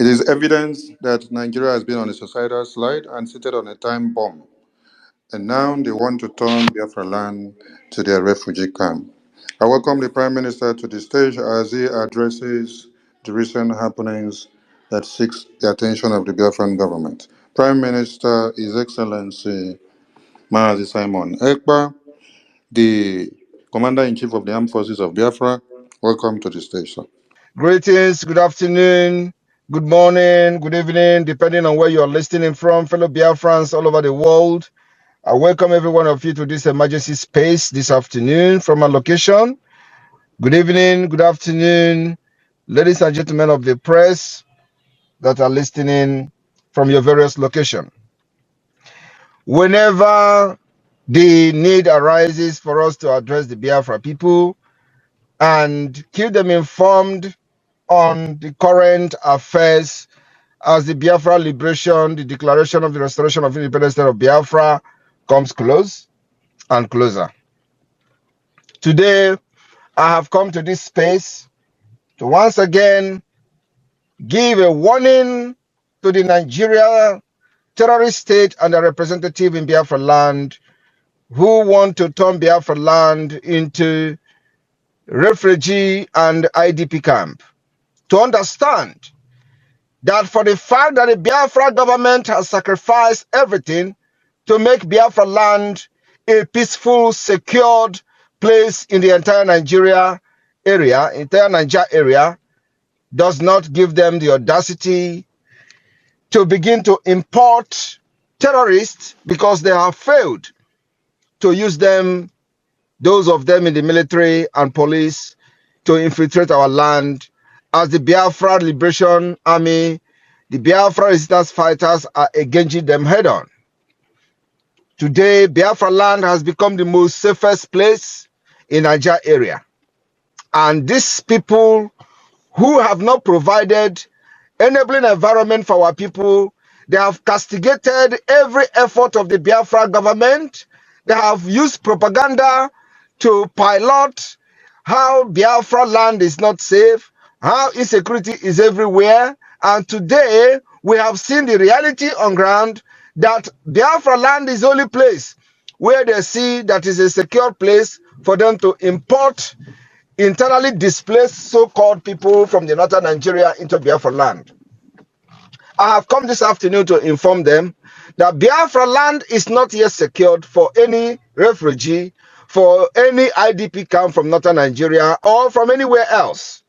It is evidence that Nigeria has been on a societal slide and seated on a time bomb, and now they want to turn Biafra land to their refugee camp. I welcome the Prime Minister to the stage as he addresses the recent happenings that seeks the attention of the Biafran government. Prime Minister, His Excellency Mazi Simon Ekpa, the Commander-in-Chief of the Armed Forces of Biafra, welcome to the stage, sir. Greetings, good afternoon, good morning, good evening, depending on where you're listening from, fellow Biafrans all over the world. I welcome every one of you to this emergency space this afternoon from our location. Good evening, good afternoon, ladies and gentlemen of the press that are listening from your various locations. Whenever the need arises for us to address the Biafra people and keep them informed on the current affairs as the Biafra liberation, the declaration of the restoration of independence state of Biafra comes close and closer. Today, I have come to this space to once again give a warning to the Nigeria terrorist state and their representative in Biafra land who want to turn Biafra land into refugee and IDP camp. To understand that for the fact that the Biafra government has sacrificed everything to make Biafra land a peaceful, secured place in the entire Niger area, does not give them the audacity to begin to import terrorists because they have failed to use them, those of them in the military and police, to infiltrate our land as the Biafra Liberation Army, the Biafra resistance fighters are engaging them head on. Today, Biafra land has become the most safest place in Niger area. And these people who have not provided enabling environment for our people, they have castigated every effort of the Biafra government. They have used propaganda to pilot how Biafra land is not safe, how insecurity is everywhere. And today, we have seen the reality on ground that Biafra land is the only place where they see that is a secure place for them to import internally displaced so-called people from the northern Nigeria into Biafra land. I have come this afternoon to inform them that Biafra land is not yet secured for any refugee, for any IDP camp from northern Nigeria or from anywhere else.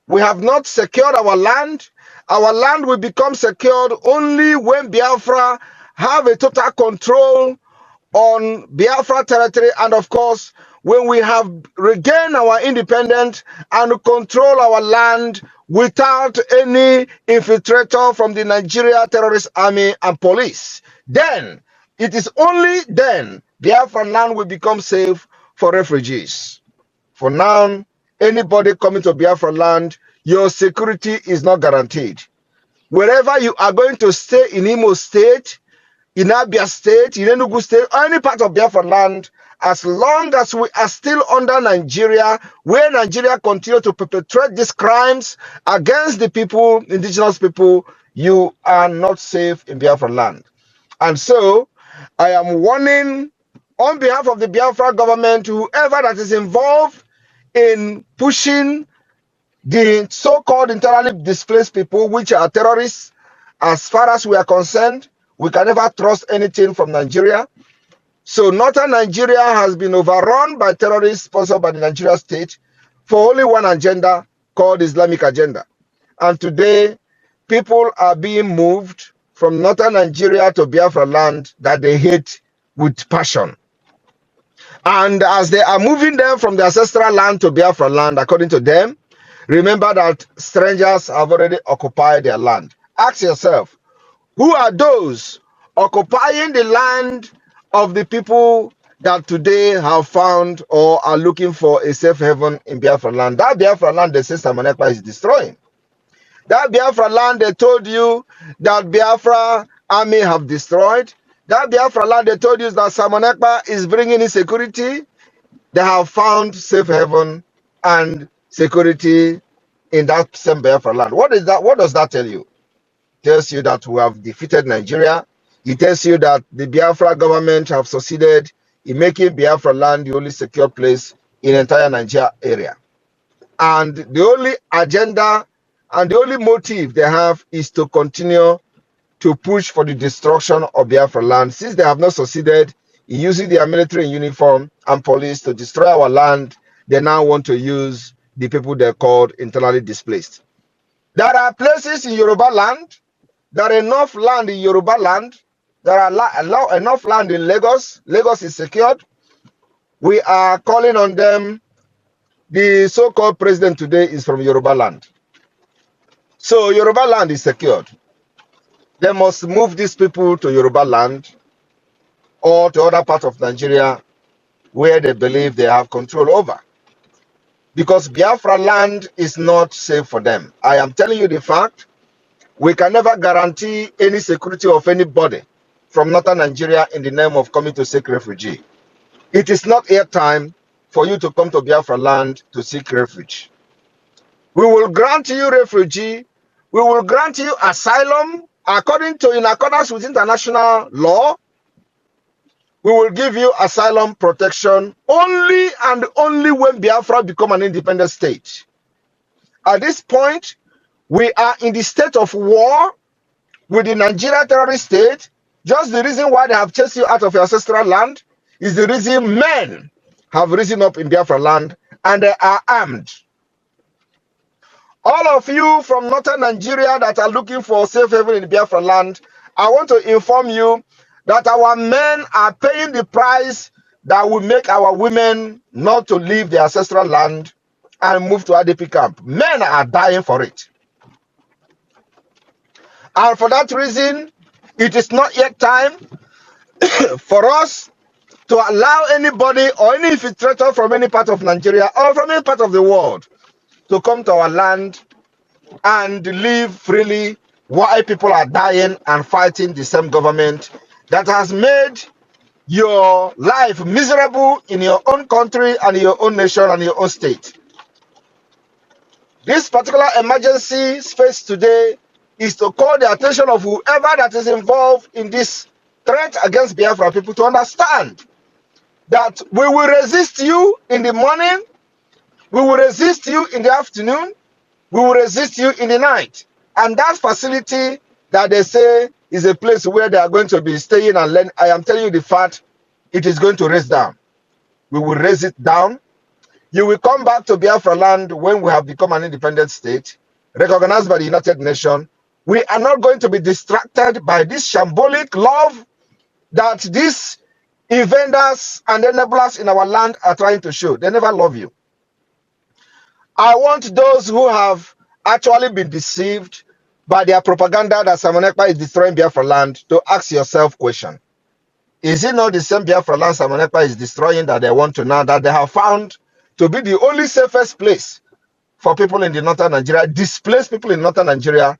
We have not secured our land. Our land will become secured only when Biafra have a total control on Biafra territory, and of course, when we have regained our independence and control our land without any infiltrator from the Nigeria terrorist army and police. Then, it is only then Biafra land will become safe for refugees. For now, anybody coming to Biafra land, your security is not guaranteed. Wherever you are going to stay in Imo State, in Abia State, in Enugu State, or any part of Biafra land, as long as we are still under Nigeria, where Nigeria continue to perpetrate these crimes against the people, indigenous people, you are not safe in Biafra land. And so, I am warning on behalf of the Biafra government, whoever that is involved in pushing the so-called internally displaced people, which are terrorists, as far as we are concerned, we can never trust anything from Nigeria. So northern Nigeria has been overrun by terrorists sponsored by the Nigeria state for only one agenda called Islamic agenda. And today, people are being moved from northern Nigeria to Biafra land that they hate with passion. And as they are moving them from the ancestral land to Biafra land, according to them, remember that strangers have already occupied their land. Ask yourself, who are those occupying the land of the people that today have found or are looking for a safe haven in Biafra land? That Biafra land they say Simon Ekpa is destroying. That Biafra land they told you that Biafra army have destroyed. That Biafra land they told you that Simon Ekpa is bringing in security. They have found safe haven and security in that same Biafra land. What is that? What does that tell you? tells you that we have defeated Nigeria. It tells you that the Biafra government have succeeded in making Biafra land the only secure place in the entire Nigeria area. And the only agenda and the only motive they have is to continue to push for the destruction of Biafra land. Since they have not succeeded in using their military uniform and police to destroy our land, they now want to use the people they called internally displaced. There are places in Yoruba land, there are enough land in Yoruba land, there are enough land in Lagos. Lagos is secured. We are calling on them. The so-called president today is from Yoruba land. So Yoruba land is secured. They must move these people to Yoruba land or to other parts of Nigeria where they believe they have control over. Because Biafra land is not safe for them. I am telling you the fact. We can never guarantee any security of anybody from northern Nigeria in the name of coming to seek refugee. It is not yet time for you to come to Biafra land to seek refuge. We will grant you refugee. We will grant you asylum in accordance with international law. We will give you asylum protection only and only when Biafra become an independent state. At this point, we are in the state of war with the Nigeria terrorist state. Just the reason why they have chased you out of your ancestral land is the reason men have risen up in Biafra land and they are armed. All of you from northern Nigeria that are looking for safe haven in Biafra land, I want to inform you that our men are paying the price that will make our women not to leave their ancestral land and move to ADP camp. Men are dying for it. And for that reason, it is not yet time for us to allow anybody or any infiltrator from any part of Nigeria or from any part of the world to come to our land and live freely while people are dying and fighting the same government that has made your life miserable in your own country and your own nation and your own state. This particular emergency space today is to call the attention of whoever that is involved in this threat against Biafra people to understand that we will resist you in the morning, we will resist you in the afternoon, we will resist you in the night. And that facility that they say is a place where they are going to be staying and learn, I am telling you the fact, it is going to raise down. We will raise it down. You will come back to Biafra land when we have become an independent state, recognized by the United Nations. We are not going to be distracted by this shambolic love that these invaders and enablers in our land are trying to show. They never love you. I want those who have actually been deceived by their propaganda that Simon Ekpa is destroying Biafra land to ask yourself question. Is it not the same Biafra land Simon Ekpa is destroying that they want to now, that they have found to be the only safest place for people in the northern Nigeria, displaced people in northern Nigeria,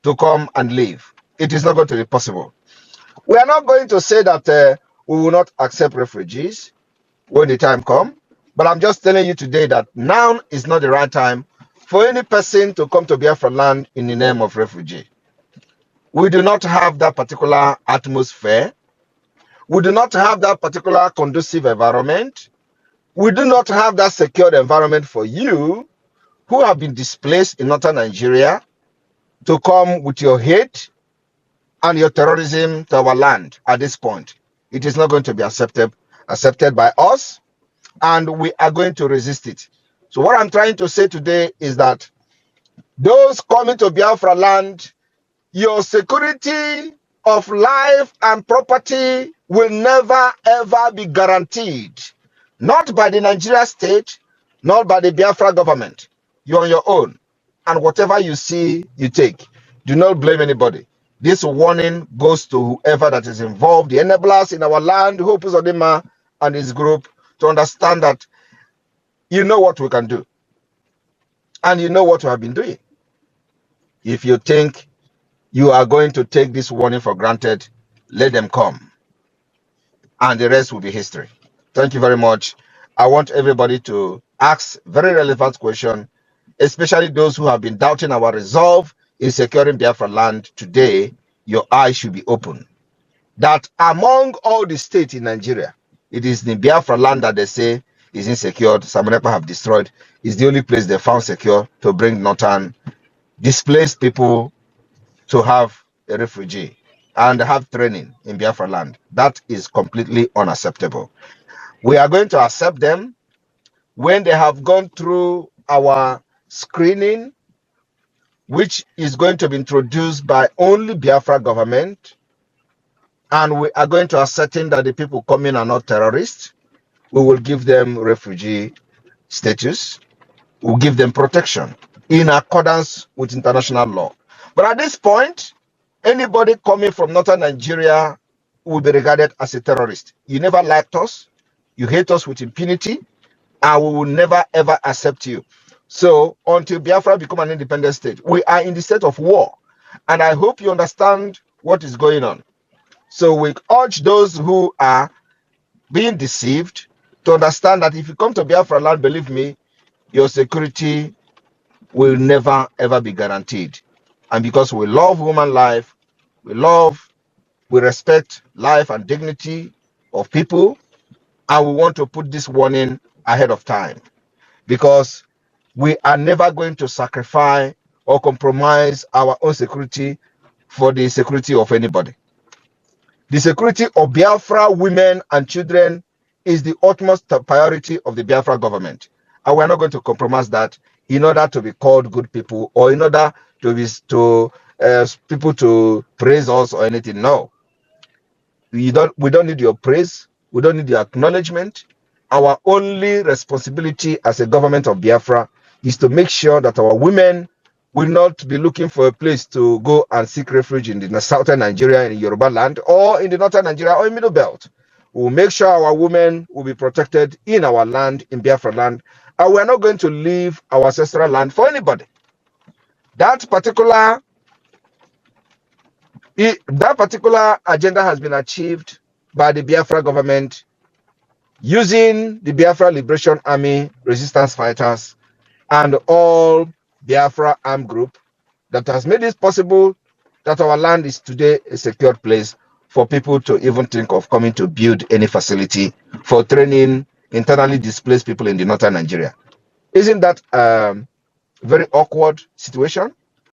to come and live? It is not going to be possible. We are not going to say that we will not accept refugees when the time comes, but I'm just telling you today that now is not the right time for any person to come to Biafra land in the name of refugee. We do not have that particular atmosphere. We do not have that particular conducive environment. We do not have that secured environment for you who have been displaced in northern Nigeria to come with your hate and your terrorism to our land at this point. It is not going to be accepted by us, and we are going to resist it. So what I'm trying to say today is that those coming to Biafra land, your security of life and property will never ever be guaranteed. Not by the Nigeria state, not by the Biafra government. You're on your own. And whatever you see, you take. Do not blame anybody. This warning goes to whoever that is involved, the enablers in our land, Hope Uzodinma and his group, to understand that you know what we can do. And you know what we have been doing. If you think you are going to take this warning for granted, let them come. And the rest will be history. Thank you very much. I want everybody to ask very relevant questions, especially those who have been doubting our resolve in securing Biafra land today, your eyes should be open. That among all the states in Nigeria, it is the Biafra land that they say is insecure, some people have destroyed, is the only place they found secure to bring northern displaced people to have a refugee and have training in Biafra land. That is completely unacceptable. We are going to accept them when they have gone through our screening, which is going to be introduced by only Biafra government, and we are going to ascertain that the people coming are not terrorists. We will give them refugee status. We'll give them protection in accordance with international law. But at this point, anybody coming from northern Nigeria will be regarded as a terrorist. You never liked us, you hate us with impunity, and we will never ever accept you. So until Biafra become an independent state, we are in the state of war. And I hope you understand what is going on. So we urge those who are being deceived to understand that if you come to Biafra land, believe me, your security will never ever be guaranteed. And because we love human life, we respect life and dignity of people, and we want to put this warning ahead of time, because we are never going to sacrifice or compromise our own security for the security of anybody. The security of Biafra women and children is the utmost priority of the Biafra government. And we're not going to compromise that in order to be called good people or in order to be people to praise us or anything. No. We don't need your praise. We don't need your acknowledgement. Our only responsibility as a government of Biafra is to make sure that our women will not be looking for a place to go and seek refuge in the southern Nigeria, in Yoruba land, or in the northern Nigeria, or in Middle Belt. We'll make sure our women will be protected in our land, in Biafra land, and we're not going to leave our ancestral land for anybody. That particular agenda has been achieved by the Biafra government using the Biafra Liberation Army resistance fighters and all Biafra armed group that has made it possible that our land is today a secured place for people to even think of coming to build any facility for training internally displaced people in the northern Nigeria. Isn't that a very awkward situation?